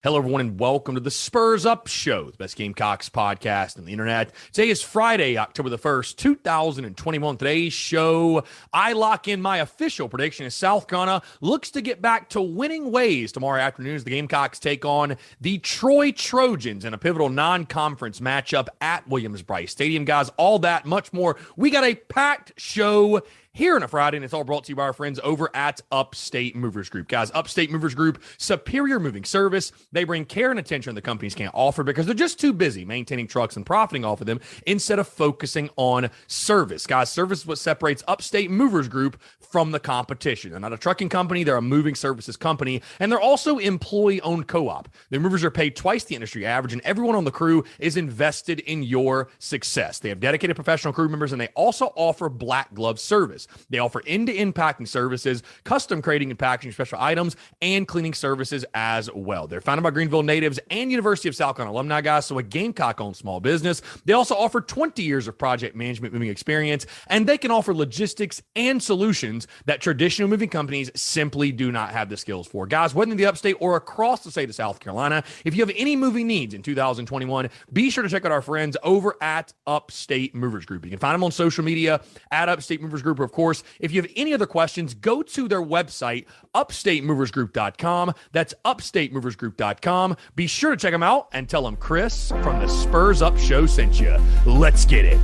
Hello, everyone, and welcome to the Spurs Up Show, the best Gamecocks podcast on the internet. Today is Friday, October the 1st, 2021. Today's show, I lock in my official prediction as South Carolina looks to get back to winning ways tomorrow afternoon as the Gamecocks take on the Troy Trojans in a pivotal non-conference matchup at Williams-Brice Stadium. Guys, all that, much more. We got a packed show here on a Friday, and it's all brought to you by our friends over at Upstate Movers Group. Guys, Upstate Movers Group, superior moving service. They bring care and attention the companies can't offer because they're just too busy maintaining trucks and profiting off of them instead of focusing on service. Guys, service is what separates Upstate Movers Group from the competition. They're not a trucking company. They're a moving services company, and they're also employee-owned co-op. Their movers are paid twice the industry average, and everyone on the crew is invested in your success. They have dedicated professional crew members, and they also offer black glove service. They offer end-to-end packing services, custom crating and packaging special items, and cleaning services as well. They're founded by Greenville natives and University of South Carolina alumni, guys, so a Gamecock-owned small business. They also offer 20 years of project management moving experience, and they can offer logistics and solutions that traditional moving companies simply do not have the skills for. Guys, whether in the upstate or across the state of South Carolina, if you have any moving needs in 2021, be sure to check out our friends over at Upstate Movers Group. You can find them on social media at Upstate Movers Group. Of course, if you have any other questions, go to their website, upstatemoversgroup.com. That's upstatemoversgroup.com. Be sure to check them out and tell them Chris from the Spurs Up Show sent you. Let's get it.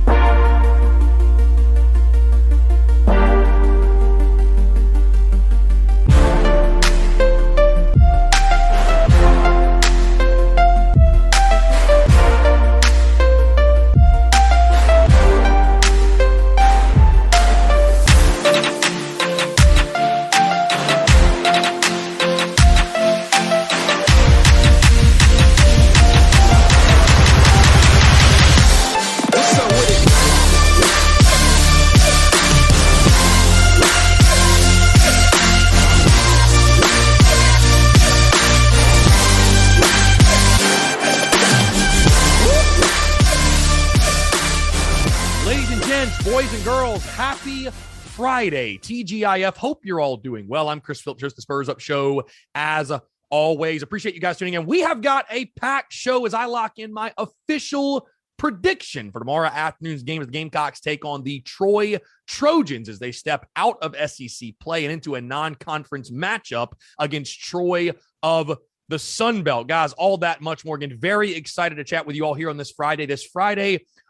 Boys and girls, happy Friday. TGIF. Hope you're all doing well. I'm Chris Phillips, the Spurs Up Show, as always. Appreciate you guys tuning in. We have got a packed show as I lock in my official prediction for tomorrow afternoon's game as the Gamecocks take on the Troy Trojans as they step out of SEC play and into a non-conference matchup against Troy of the Sun Belt. Guys, all that much more. Again, very excited to chat with you all here on this Friday,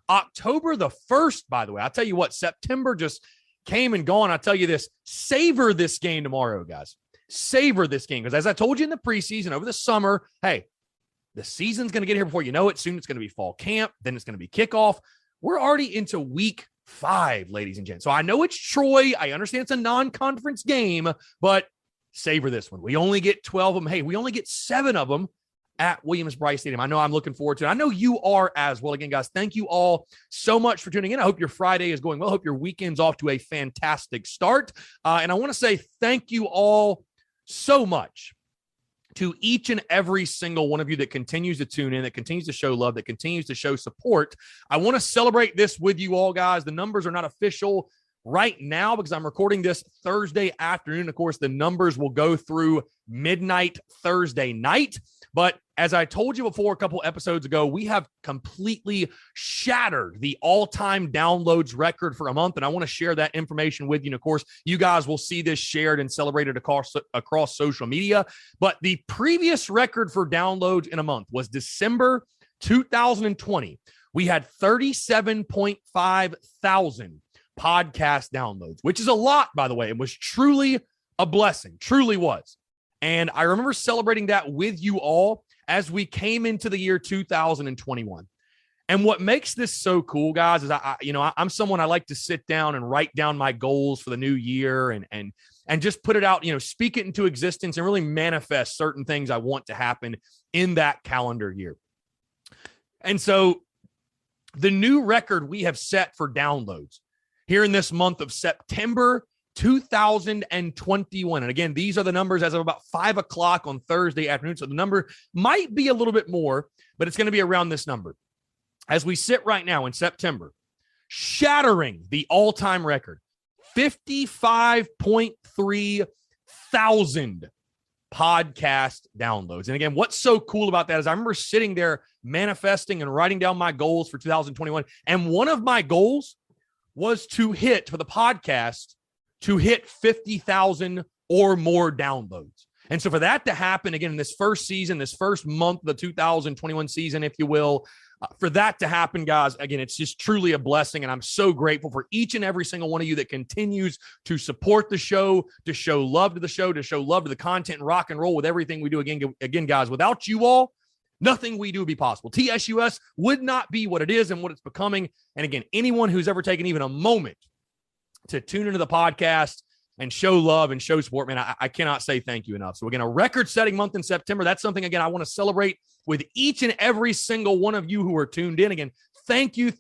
October the 1st, by the way. I'll tell you what, September just came and gone. I'll tell you this, savor this game tomorrow, guys. Savor this game because as I told you in the preseason over the summer, hey, the season's going to get here before you know it. Soon it's going to be fall camp. Then it's going to be kickoff. We're already into week 5, ladies and gents. So I know it's Troy. I understand it's a non-conference game, but savor this one. We only get 12 of them. Hey, we only get 7 of them at Williams-Brice Stadium. I know I'm looking forward to it. I know you are as well. Again, guys, thank you all so much for tuning in. I hope your Friday is going well. I hope your weekend's off to a fantastic start. And I want to say thank you all so much to each and every single one of you that continues to tune in, that continues to show love, that continues to show support. I want to celebrate this with you all, guys. The numbers are not official right now because I'm recording this Thursday afternoon. Of course, the numbers will go through midnight Thursday night. But as I told you before a couple episodes ago, we have completely shattered the all-time downloads record for a month, and I want to share that information with you. And of course, you guys will see this shared and celebrated across social media. But the previous record for downloads in a month was December 2020. We had 37.5 thousand podcast downloads, which is a lot, by the way. It was truly a blessing, truly was. And I remember celebrating that with you all as we came into the year 2021. And what makes this so cool, guys, is I'm someone I like to sit down and write down my goals for the new year and just put it out, speak it into existence and really manifest certain things I want to happen in that calendar year. And so the new record we have set for downloads here in this month of September 2021. And again, these are the numbers as of about 5 o'clock on Thursday afternoon. So the number might be a little bit more, but it's going to be around this number. As we sit right now in September, shattering the all-time record, 55.3 thousand podcast downloads. And again, what's so cool about that is I remember sitting there manifesting and writing down my goals for 2021. And one of my goals was to hit, for the podcast, to hit 50,000 or more downloads. And so for that to happen again in this first season, this first month of the 2021 season, if you will, for that to happen, guys, again, it's just truly a blessing. And I'm so grateful for each and every single one of you that continues to support the show, to show love to the show, to show love to the content and rock and roll with everything we do. Again, guys, without you all, nothing we do would be possible. TSUS would not be what it is and what it's becoming. And again, anyone who's ever taken even a moment to tune into the podcast and show love and show support, man, I cannot say thank you enough. So again, a record-setting month in September. That's something, again, I want to celebrate with each and every single one of you who are tuned in. Again, thank you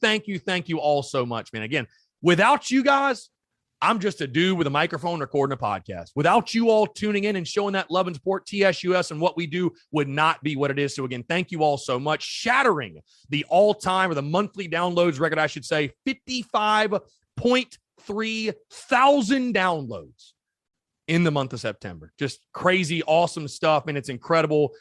all so much, man. Again, without you guys, I'm just a dude with a microphone recording a podcast. Without you all tuning in and showing that love and support, TSUS and what we do would not be what it is. So again, thank you all so much. Shattering the all-time or the monthly downloads record, I should say, 55.3 thousand downloads in the month of September. Just crazy, awesome stuff, and it's incredible.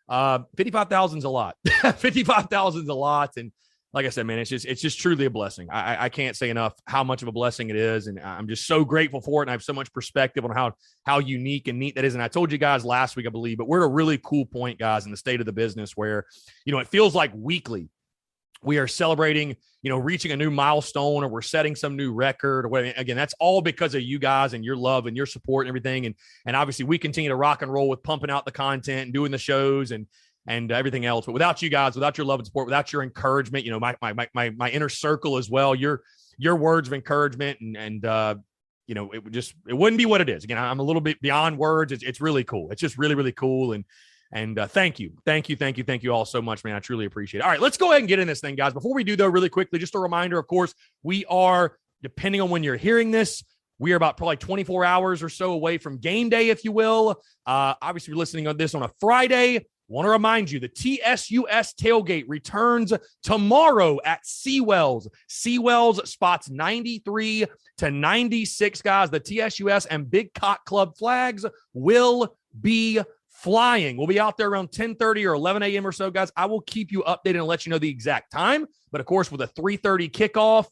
55,000 is a lot. 55,000 is a lot, and like I said, man, it's just truly a blessing. I can't say enough how much of a blessing it is, and I'm just so grateful for it. And I have so much perspective on how unique and neat that is. And I told you guys last week, I believe, but we're at a really cool point, guys, in the state of the business where, it feels like weekly we are celebrating, reaching a new milestone, or we're setting some new record, or whatever. Again, that's all because of you guys and your love and your support and everything. And obviously we continue to rock and roll with pumping out the content and doing the shows and everything else. But without you guys, without your love and support, without your encouragement, my inner circle as well, your words of encouragement and it wouldn't be what it is. Again, I'm a little bit beyond words. It's really cool. It's just really, really cool. And thank you all so much, man. I truly appreciate it. All right, let's go ahead and get in this thing, guys. Before we do, though, really quickly, just a reminder, of course, we are, depending on when you're hearing this, we are about probably 24 hours or so away from game day, if you will. Obviously, you're listening on this on a Friday. Want to remind you, the TSUS tailgate returns tomorrow at Seawells. Seawells spots 93 to 96, guys. The TSUS and Big Cock Club flags will be flying. We'll be out there around 10:30 or 11 a.m. or so, guys. I will keep you updated and let you know the exact time. But, of course, with a 3:30 kickoff,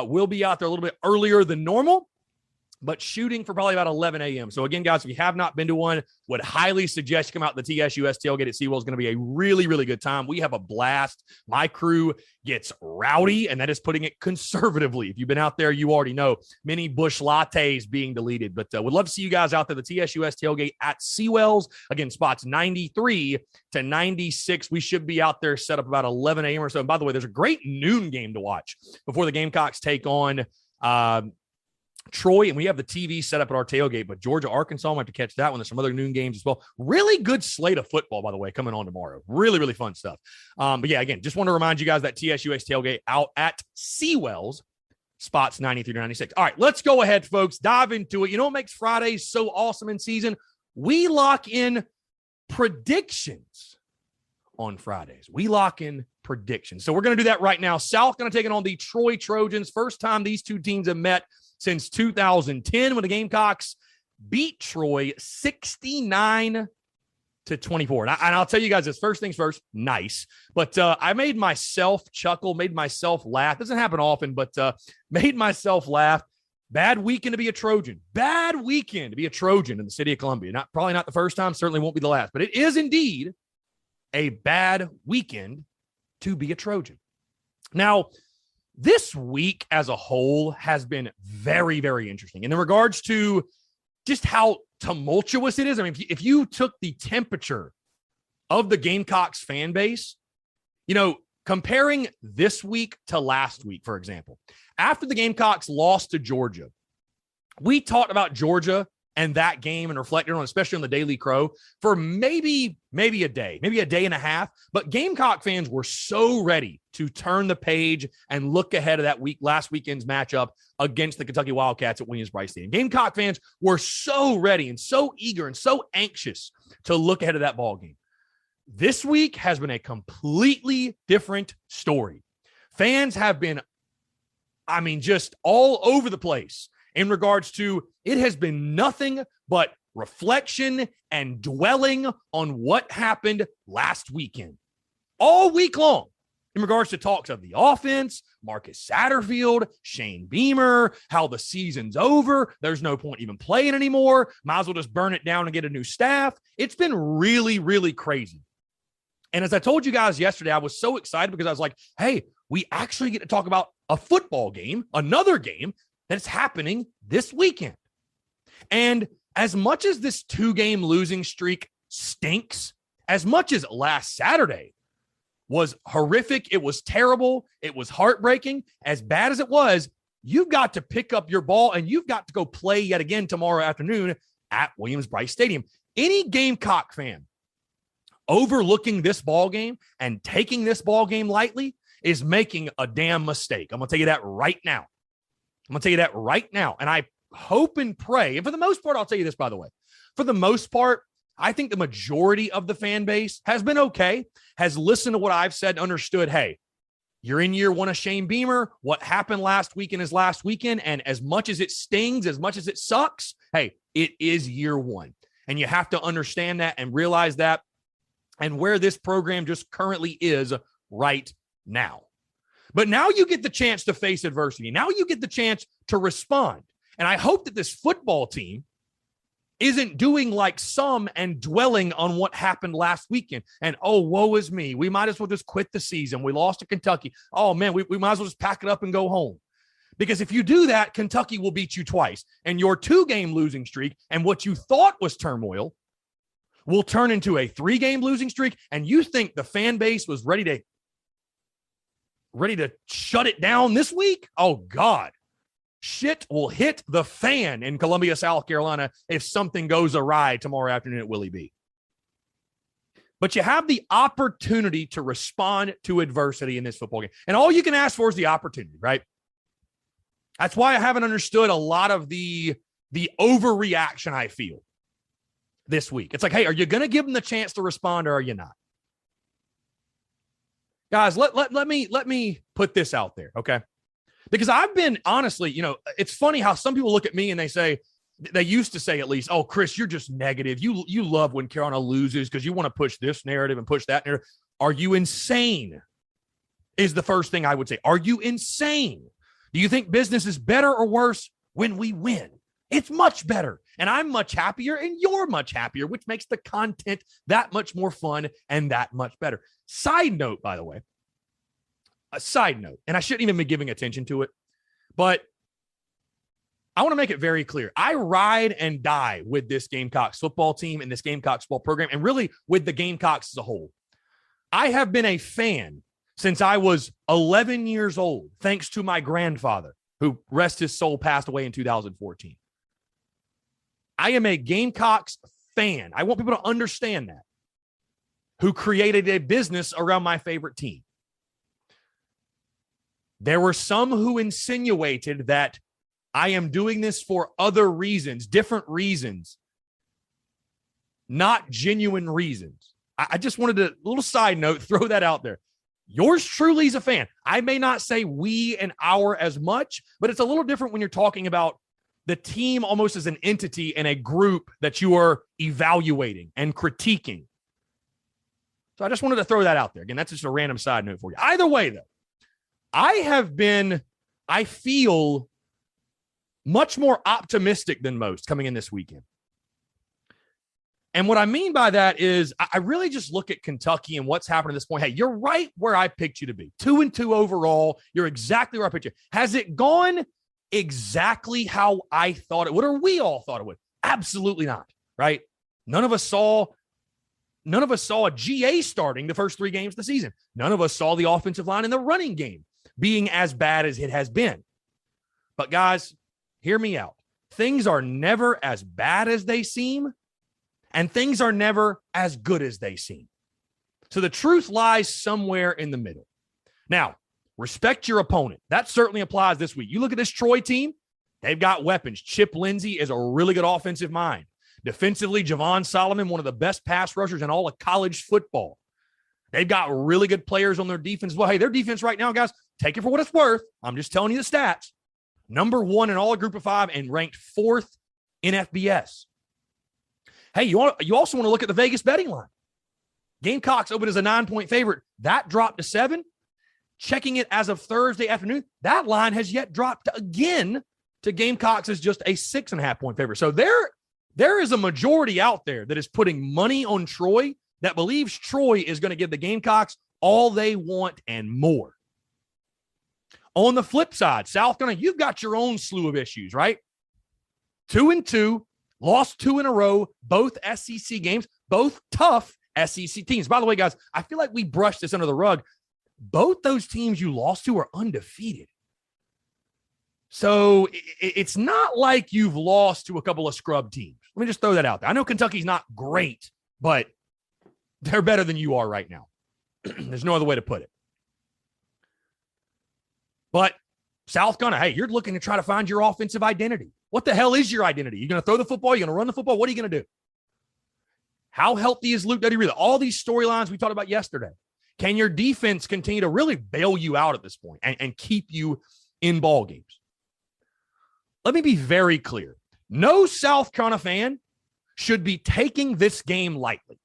we'll be out there a little bit earlier than normal, but shooting for probably about 11 a.m. So, again, guys, if you have not been to one, would highly suggest you come out to the TSUS tailgate at Seawell. It's going to be a really, really good time. We have a blast. My crew gets rowdy, and that is putting it conservatively. If you've been out there, you already know many Busch lattes being deleted. But would love to see you guys out there, the TSUS tailgate at Seawells. Again, spots 93 to 96. We should be out there set up about 11 a.m. or so. And by the way, there's a great noon game to watch before the Gamecocks take on Troy, and we have the TV set up at our tailgate, but Georgia, Arkansas, I might have to catch that one. There's some other noon games as well. Really good slate of football, by the way, coming on tomorrow. Really, really fun stuff. But yeah, again, just want to remind you guys that TSUS tailgate out at Seawells, spots 93 to 96. All right, let's go ahead, folks. Dive into it. You know what makes Fridays so awesome in season? We lock in predictions on Fridays. We lock in predictions. So we're going to do that right now. South going to take it on the Troy Trojans. First time these two teams have met since 2010 when the Gamecocks beat Troy 69 to 24. And I'll tell you guys this, first things first, nice. But I made myself chuckle, made myself laugh. Doesn't happen often, but made myself laugh. Bad weekend to be a Trojan. Bad weekend to be a Trojan in the city of Columbia. Probably not the first time, certainly won't be the last, but it is indeed a bad weekend to be a Trojan. Now, this week as a whole has been very, very interesting. And in regards to just how tumultuous it is, I mean, if you took the temperature of the Gamecocks fan base, comparing this week to last week, for example, after the Gamecocks lost to Georgia, we talked about Georgia and that game and reflected on, especially on the Daily Crow, for maybe a day and a half. But Gamecock fans were so ready to turn the page and look ahead of that last weekend's matchup against the Kentucky Wildcats at Williams-Brice Stadium. Gamecock fans were so ready and so eager and so anxious to look ahead of that ball game. This week has been a completely different story. Fans have been, just all over the place in regards to, it has been nothing but reflection and dwelling on what happened last weekend. All week long, in regards to talks of the offense, Marcus Satterfield, Shane Beamer, how the season's over. There's no point even playing anymore. Might as well just burn it down and get a new staff. It's been really, really crazy. And as I told you guys yesterday, I was so excited because I was like, hey, we actually get to talk about a football game, another game that's happening this weekend. And as much as this 2-game losing streak stinks, as much as last Saturday was horrific, it was terrible, it was heartbreaking, as bad as it was, you've got to pick up your ball and you've got to go play yet again tomorrow afternoon at Williams-Brice Stadium. Any Gamecock fan overlooking this ball game and taking this ball game lightly is making a damn mistake. I'm going to tell you that right now. And I hope and pray, and for the most part, I'll tell you this, by the way, for the most part, I think the majority of the fan base has been okay, has listened to what I've said and understood, hey, you're in year one of Shane Beamer. What happened last weekend is last weekend. And as much as it stings, as much as it sucks, hey, it is year one. And you have to understand that and realize that and where this program just currently is right now. But now you get the chance to face adversity. Now you get the chance to respond. And I hope that this football team isn't doing like some and dwelling on what happened last weekend. And, oh, woe is me. We might as well just quit the season. We lost to Kentucky. Oh, man, we might as well just pack it up and go home. Because if you do that, Kentucky will beat you twice. And your 2-game losing streak and what you thought was turmoil will turn into a 3-game losing streak. And you think the fan base was ready to shut it down this week? Oh, God. Shit will hit the fan in Columbia, South Carolina if something goes awry tomorrow afternoon at Willie B. But you have the opportunity to respond to adversity in this football game. And all you can ask for is the opportunity, right? That's why I haven't understood a lot of the overreaction I feel this week. It's like, hey, are you going to give them the chance to respond or are you not? Guys, let me put this out there, okay? Because I've been, honestly, it's funny how some people look at me and they used to say at least, oh, Chris, you're just negative. You love when Carolina loses because you want to push this narrative and push that narrative. Are you insane? Is the first thing I would say. Are you insane? Do you think business is better or worse when we win? It's much better. And I'm much happier and you're much happier, which makes the content that much more fun and that much better. Side note, by the way. A side note, and I shouldn't even be giving attention to it, but I want to make it very clear. I ride and die with this Gamecocks football team and this Gamecocks football program, and really with the Gamecocks as a whole. I have been a fan since I was 11 years old, thanks to my grandfather, who, rest his soul, passed away in 2014. I am a Gamecocks fan. I want people to understand that, who created a business around my favorite team. There were some who insinuated that I am doing this for other reasons, different reasons, not genuine reasons. I just wanted to, little side note, throw that out there. Yours truly is a fan. I may not say we and our as much, but it's a little different when you're talking about the team almost as an entity and a group that you are evaluating and critiquing. So I just wanted to throw that out there. Again, that's just a random side note for you. Either way, though, I feel much more optimistic than most coming in this weekend. And what I mean by that is I really just look at Kentucky and what's happened at this point. Hey, you're right where I picked you to be. 2-2 overall. You're exactly where I picked you. Has it gone exactly how I thought it would, or we all thought it would? Absolutely not, right? None of us saw a GA starting the first 3 games of the season. None of us saw the offensive line in the running game being as bad as it has been. But guys, hear me out. Things are never as bad as they seem, and things are never as good as they seem. So the truth lies somewhere in the middle. Now, respect your opponent. That certainly applies this week. You look at this Troy team, they've got weapons. Chip Lindsey is a really good offensive mind. Defensively, Javon Solomon, one of the best pass rushers in all of college football. They've got really good players on their defense. Well, hey, their defense right now, guys, take it for what it's worth. I'm just telling you the stats. Number 1 in all of Group of 5 and ranked 4th in FBS. Hey, you also want to look at the Vegas betting line. Gamecocks opened as a 9-point favorite. That dropped to 7. Checking it as of Thursday afternoon, that line has yet dropped again to Gamecocks as just a 6.5-point favorite. So there is a majority out there that is putting money on Troy that believes Troy is going to give the Gamecocks all they want and more. On the flip side, South Carolina, you've got your own slew of issues, right? 2-2, lost 2 in a row, both SEC games, both tough SEC teams. By the way, guys, I feel like we brushed this under the rug. Both those teams you lost to are undefeated. So it's not like you've lost to a couple of scrub teams. Let me just throw that out there. I know Kentucky's not great, but they're better than you are right now. There's no other way to put it. But South Carolina, hey, you're looking to try to find your offensive identity. What the hell is your identity? You're going to throw the football? You're going to run the football? What are you going to do? How healthy is Luke Duddy? All these storylines we talked about yesterday. Can your defense continue to really bail you out at this point and keep you in ball games? Let me be very clear. No South Carolina fan should be taking this game lightly.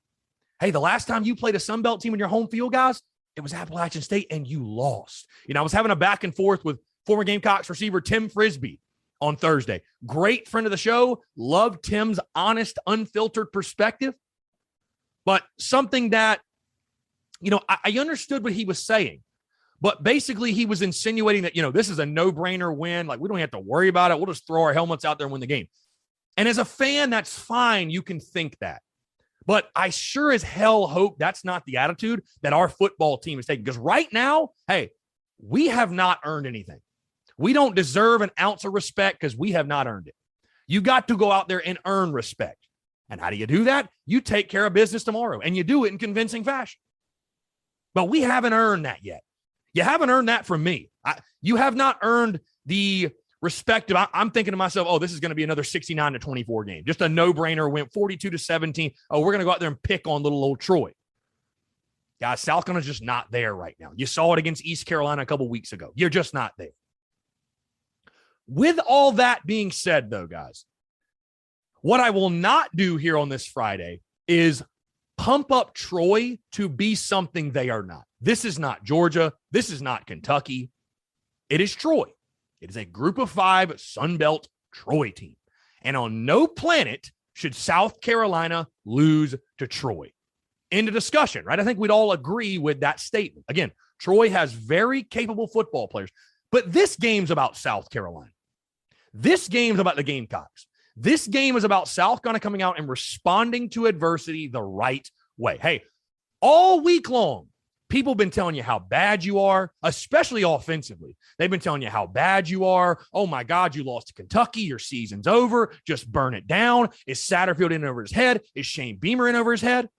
Hey, the last time you played a Sun Belt team in your home field, guys, it was Appalachian State, and you lost. I was having a back and forth with former Gamecocks receiver Tim Frisbee on Thursday. Great friend of the show. Loved Tim's honest, unfiltered perspective. But something that, I understood what he was saying. But basically, he was insinuating that, this is a no-brainer win. Like, we don't have to worry about it. We'll just throw our helmets out there and win the game. And as a fan, that's fine. You can think that. But I sure as hell hope that's not the attitude that our football team is taking. Because right now, hey, we have not earned anything. We don't deserve an ounce of respect because we have not earned it. You got to go out there and earn respect. And how do you do that? You take care of business tomorrow, and you do it in convincing fashion. But we haven't earned that yet. You haven't earned that from me. You have not earned the respect of, I'm thinking to myself, oh, this is going to be another 69-24 game. Just a no-brainer win, 42-17. Oh, we're going to go out there and pick on little old Troy. Guys, South Carolina's just not there right now. You saw it against East Carolina a couple weeks ago. You're just not there. With all that being said, though, guys, what I will not do here on this Friday is pump up Troy to be something they are not. This is not Georgia. This is not Kentucky. It is Troy. It is a group of 5 Sun Belt Troy team. And on no planet should South Carolina lose to Troy. End of discussion, right? I think we'd all agree with that statement. Again, Troy has very capable football players, but this game's about South Carolina. This game's about the Gamecocks. This game is about South Carolina coming out and responding to adversity the right way. Hey, all week long, people have been telling you how bad you are, especially offensively. They've been telling you how bad you are. Oh, my God, you lost to Kentucky. Your season's over. Just burn it down. Is Satterfield in over his head? Is Shane Beamer in over his head?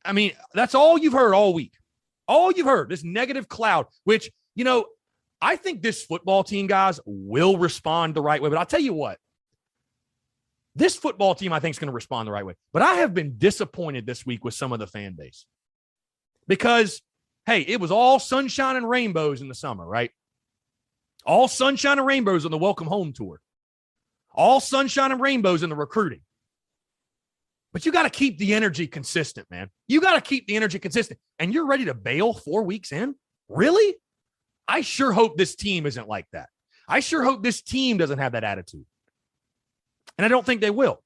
I mean, that's all you've heard all week. All you've heard, this negative cloud, which, I think this football team, guys, will respond the right way. But I'll tell you what, this football team, I think, is going to respond the right way. But I have been disappointed this week with some of the fan base. Because, hey, it was all sunshine and rainbows in the summer, right? All sunshine and rainbows on the Welcome Home Tour. All sunshine and rainbows in the recruiting. But you got to keep the energy consistent, man. You got to keep the energy consistent. And you're ready to bail 4 weeks in? Really? I sure hope this team isn't like that. I sure hope this team doesn't have that attitude. And I don't think they will.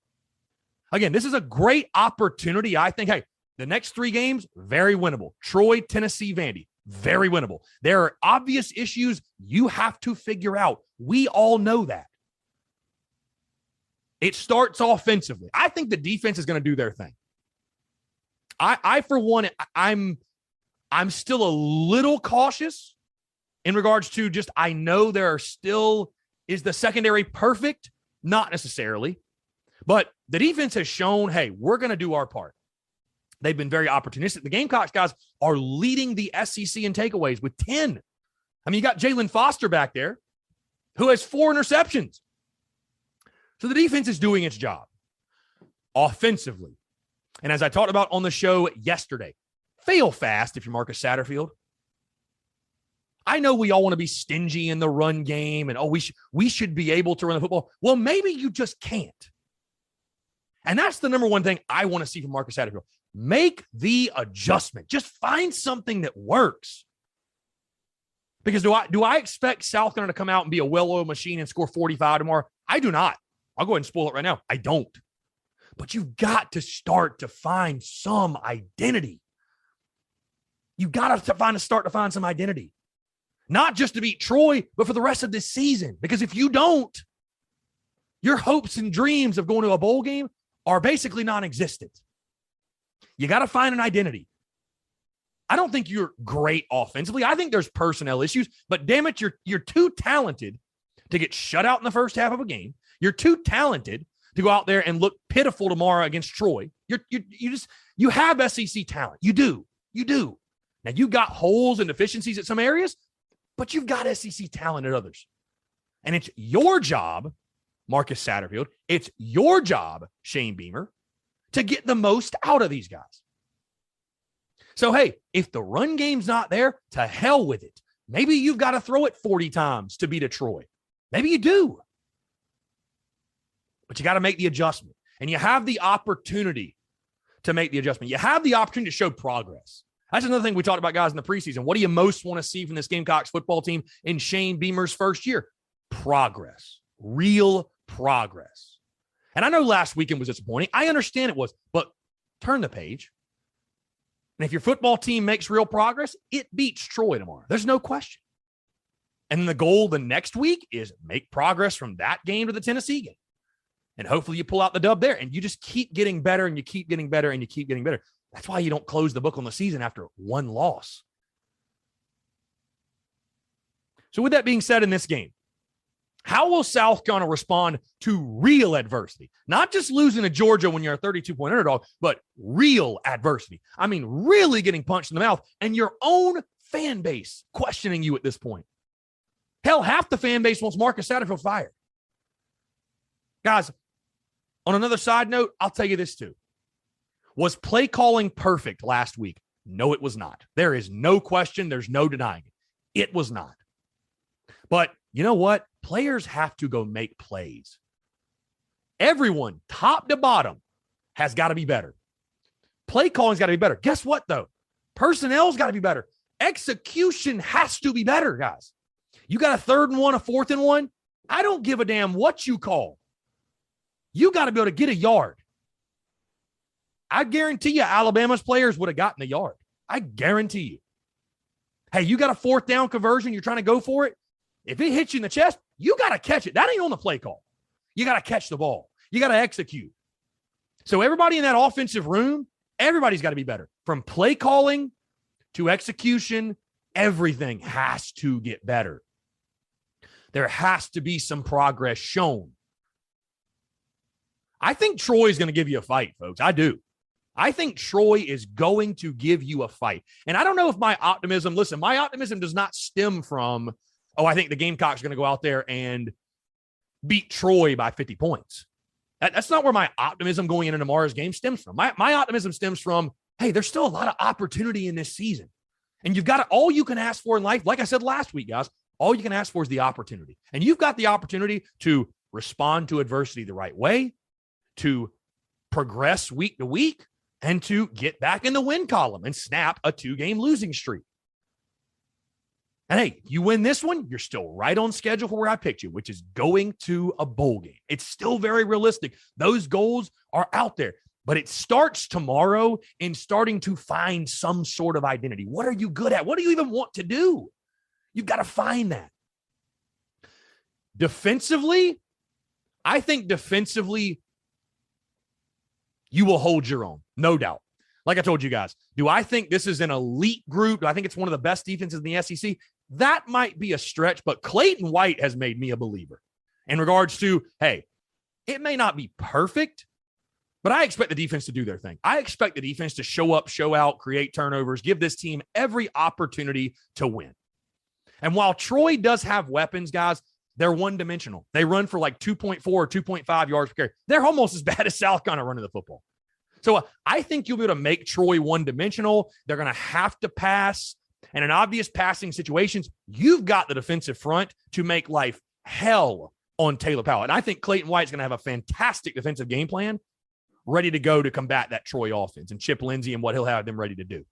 Again, this is a great opportunity. I think, hey, the next 3 games, very winnable. Troy, Tennessee, Vandy, very winnable. There are obvious issues you have to figure out. We all know that. It starts offensively. I think the defense is going to do their thing. I for one, I'm still a little cautious in regards to just, I know there are still, is the secondary perfect? Not necessarily. But the defense has shown, hey, we're going to do our part. They've been very opportunistic. The Gamecocks guys are leading the SEC in takeaways with 10. I mean, you got Jalen Foster back there who has 4 interceptions. So the defense is doing its job offensively. And as I talked about on the show yesterday, fail fast if you're Marcus Satterfield. I know we all want to be stingy in the run game and, we should be able to run the football. Well, maybe you just can't. And that's the number one thing I want to see from Marcus Satterfield. Make the adjustment. Just find something that works. Because do I expect South Carolina to come out and be a well-oiled machine and score 45 tomorrow? I do not. I'll go ahead and spoil it right now. I don't. But you've got to start to find some identity. You've got to start to find some identity. Not just to beat Troy, but for the rest of this season. Because if you don't, your hopes and dreams of going to a bowl game are basically non-existent. You got to find an identity. I don't think you're great offensively. I think there's personnel issues, but damn it, you're too talented to get shut out in the first half of a game. You're too talented to go out there and look pitiful tomorrow against Troy. You have SEC talent. You do. Now you got holes and deficiencies at some areas, but you've got SEC talent at others. And it's your job, Marcus Satterfield. It's your job, Shane Beamer, to get the most out of these guys. So, hey, if the run game's not there, to hell with it. Maybe you've got to throw it 40 times to beat a Troy. Maybe you do. But you got to make the adjustment. And you have the opportunity to make the adjustment. You have the opportunity to show progress. That's another thing we talked about, guys, in the preseason. What do you most want to see from this Gamecocks football team in Shane Beamer's first year? Progress. Real progress. And I know last weekend was disappointing. I understand it was. But turn the page. And if your football team makes real progress, it beats Troy tomorrow. There's no question. And the goal the next week is make progress from that game to the Tennessee game. And hopefully you pull out the dub there. And you just keep getting better and you keep getting better and you keep getting better. That's why you don't close the book on the season after one loss. So with that being said, in this game, how will South Carolina respond to real adversity? Not just losing to Georgia when you're a 32-point underdog, but real adversity. I mean, really getting punched in the mouth and your own fan base questioning you at this point. Hell, half the fan base wants Marcus Satterfield fired. Guys, on another side note, I'll tell you this too. Was play calling perfect last week? No, it was not. There is no question. There's no denying it. It was not. But you know what? Players have to go make plays. Everyone, top to bottom, has got to be better. Play calling's got to be better. Guess what, though? Personnel's got to be better. Execution has to be better, guys. You got a 3rd and 1, a 4th and 1. I don't give a damn what you call. You got to be able to get a yard. I guarantee you Alabama's players would have gotten the yard. I guarantee you. Hey, you got a 4th down conversion. You're trying to go for it. If it hits you in the chest, you got to catch it. That ain't on the play call. You got to catch the ball. You got to execute. So everybody in that offensive room, everybody's got to be better. From play calling to execution, everything has to get better. There has to be some progress shown. I think Troy's going to give you a fight, folks. I do. I think Troy is going to give you a fight. And I don't know if my optimism does not stem from, I think the Gamecocks are going to go out there and beat Troy by 50 points. That's not where my optimism going into tomorrow's game stems from. My optimism stems from, hey, there's still a lot of opportunity in this season. And you've got all you can ask for in life. Like I said last week, guys, all you can ask for is the opportunity. And you've got the opportunity to respond to adversity the right way, to progress week to week, and to get back in the win column and snap a 2-game losing streak. And hey, you win this one, you're still right on schedule for where I picked you, which is going to a bowl game. It's still very realistic. Those goals are out there, but it starts tomorrow in starting to find some sort of identity. What are you good at? What do you even want to do? You've got to find that. Defensively, I think defensively, you will hold your own, no doubt. Like I told you guys, do I think this is an elite group? Do I think it's one of the best defenses in the SEC? That might be a stretch, but Clayton White has made me a believer in regards to, hey, it may not be perfect, but I expect the defense to do their thing. I expect the defense to show up, show out, create turnovers, give this team every opportunity to win. And while Troy does have weapons, guys, they're one-dimensional. They run for like 2.4 or 2.5 yards per carry. They're almost as bad as South Carolina running the football. So I think you'll be able to make Troy one-dimensional. They're going to have to pass. And in obvious passing situations, you've got the defensive front to make life hell on Taylor Powell. And I think Clayton White's going to have a fantastic defensive game plan. ready to go to combat that Troy offense and Chip Lindsey and what he'll have them ready to do.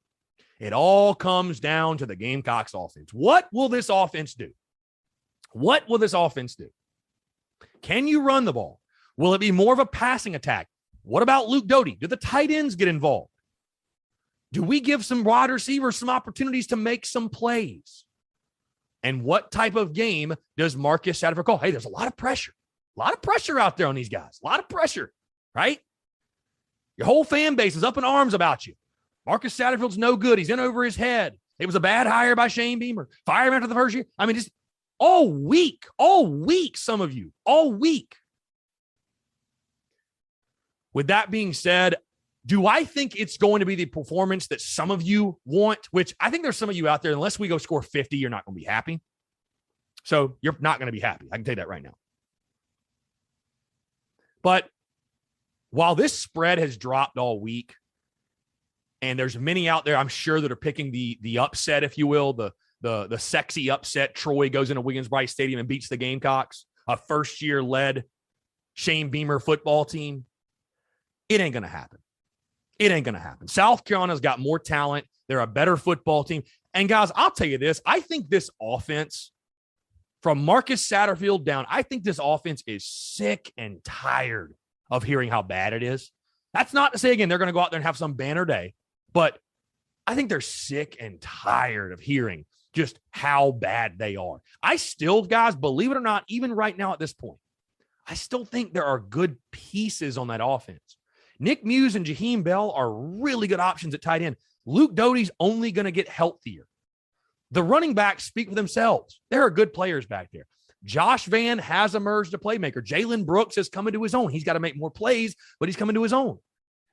It all comes down to the Gamecocks offense. What will this offense do? What will this offense do? Can you run the ball? Will it be more of a passing attack? What about Luke Doty? Do the tight ends get involved? Do we give some wide receivers some opportunities to make some plays? And what type of game does Marcus Satterfield call? Hey, there's a lot of pressure. A lot of pressure out there on these guys. A lot of pressure, right? Your whole fan base is up in arms about you. Marcus Satterfield's no good. He's in over his head. It was a bad hire by Shane Beamer. Fire him after the first year. I mean, just all week, some of you, all week. With that being said, do I think it's going to be the performance that some of you want? Which I think there's some of you out there, unless we go score 50, you're not going to be happy. So you're not going to be happy. I can tell you that right now. But while this spread has dropped all week, and there's many out there, I'm sure, that are picking the upset, if you will, the sexy upset. Troy goes into Williams-Brice Stadium and beats the Gamecocks, a first-year led Shane Beamer football team. It ain't going to happen. It ain't going to happen. South Carolina's got more talent. They're a better football team. And guys, I'll tell you this. I think this offense, from Marcus Satterfield down, I think this offense is sick and tired of hearing how bad it is. That's not to say, again, they're going to go out there and have some banner day, but I think they're sick and tired of hearing just how bad they are. I still, guys, believe it or not, even right now at this point, I still think there are good pieces on that offense. Nick Muse and Jaheim Bell are really good options at tight end. Luke Doty's only going to get healthier. The running backs speak for themselves. There are good players back there. Josh Vann has emerged a playmaker. Jalen Brooks has come into his own. He's got to make more plays, but he's coming to his own.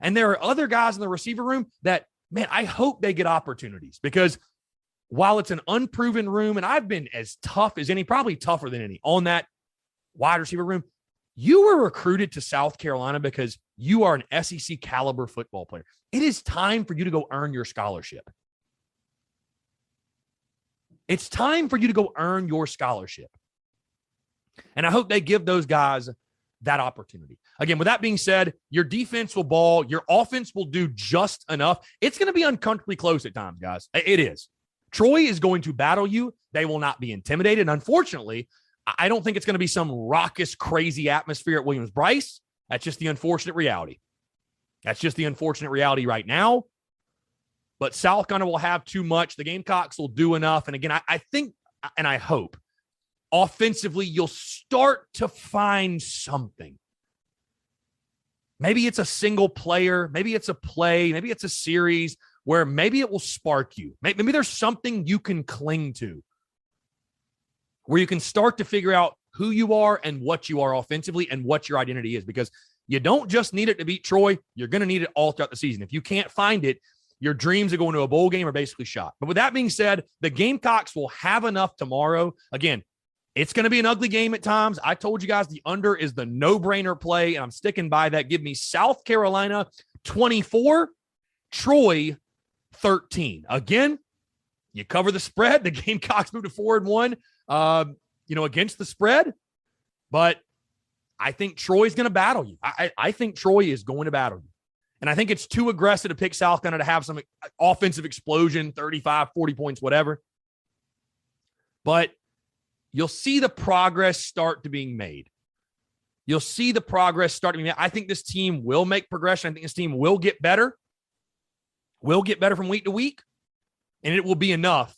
And there are other guys in the receiver room that, man, I hope they get opportunities, because while it's an unproven room, and I've been as tough as any, probably tougher than any, on that wide receiver room, you were recruited to South Carolina because you are an SEC caliber football player. It is time for you to go earn your scholarship. It's time for you to go earn your scholarship. And I hope they give those guys that opportunity. Again, with that being said, your defense will ball. Your offense will do just enough. It's going to be uncomfortably close at times, guys. It is. Troy is going to battle you. They will not be intimidated. And unfortunately, I don't think it's going to be some raucous, crazy atmosphere at Williams-Brice. That's just the unfortunate reality. That's just the unfortunate reality right now. But South Carolina will have too much. The Gamecocks will do enough. And again, I think, and I hope, offensively, you'll start to find something. Maybe it's a single player. Maybe it's a play. Maybe it's a series where maybe it will spark you. Maybe there's something you can cling to, where you can start to figure out who you are and what you are offensively and what your identity is, because you don't just need it to beat Troy. You're going to need it all throughout the season. If you can't find it, your dreams of going to a bowl game are basically shot. But with that being said, the Gamecocks will have enough tomorrow. Again, it's going to be an ugly game at times. I told you guys the under is the no-brainer play, and I'm sticking by that. Give me South Carolina 24, Troy 13. Again, you cover the spread. The Gamecocks move to 4-1, against the spread. But I think Troy's going to battle you. I think Troy is going to battle you. And I think it's too aggressive to pick South Carolina to have some offensive explosion, 35, 40 points, whatever. But you'll see the progress start to being made. You'll see the progress start to be made. I think this team will make progression. I think this team will get better. Will get better from week to week. And it will be enough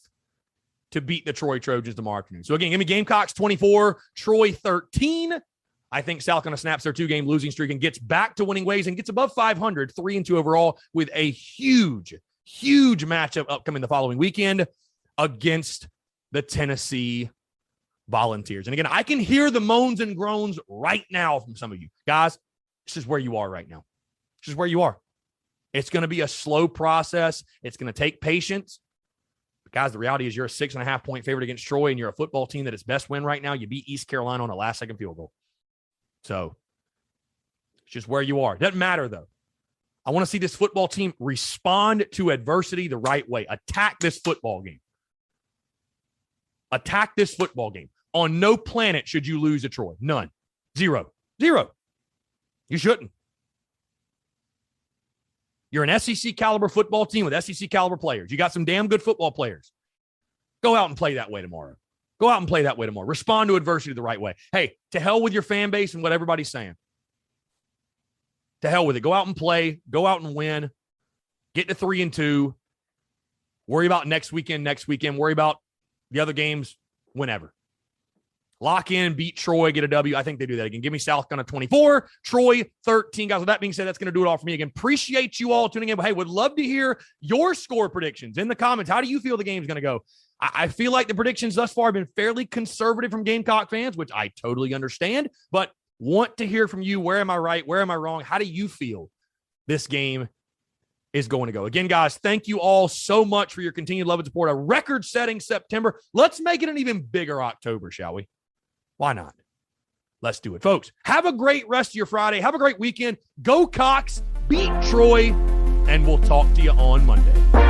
to beat the Troy Trojans tomorrow afternoon. So again, give me Gamecocks 24, Troy 13. I think South Carolina snaps their 2-game losing streak and gets back to winning ways and gets above 500, 3-2 overall, with a huge, huge matchup upcoming the following weekend against the Tennessee Volunteers. And again, I can hear the moans and groans right now from some of you. Guys, this is where you are right now. This is where you are. It's going to be a slow process. It's going to take patience. But guys, the reality is you're a 6.5-point favorite against Troy, and you're a football team that is best win right now. You beat East Carolina on a last-second field goal. So it's just where you are. Doesn't matter, though. I want to see this football team respond to adversity the right way. Attack this football game. Attack this football game. On no planet should you lose to Troy. None. Zero. You shouldn't. You're an SEC caliber football team with SEC caliber players. You got some damn good football players. Go out and play that way tomorrow. Go out and play that way tomorrow. Respond to adversity the right way. Hey, to hell with your fan base and what everybody's saying. To hell with it. Go out and play. Go out and win. Get to 3-2. Worry about next weekend. Worry about the other games whenever. Lock in, beat Troy, get a W. I think they do that again. Give me South Carolina 24, Troy 13. Guys, with that being said, that's going to do it all for me again. Appreciate you all tuning in. But hey, would love to hear your score predictions in the comments. How do you feel the game's going to go? I feel like the predictions thus far have been fairly conservative from Gamecock fans, which I totally understand, but want to hear from you. Where am I right? Where am I wrong? How do you feel this game is going to go? Again, guys, thank you all so much for your continued love and support. A record-setting September. Let's make it an even bigger October, shall we? Why not? Let's do it, folks. Have a great rest of your Friday. Have a great weekend. Go Cox, beat Troy, and we'll talk to you on Monday.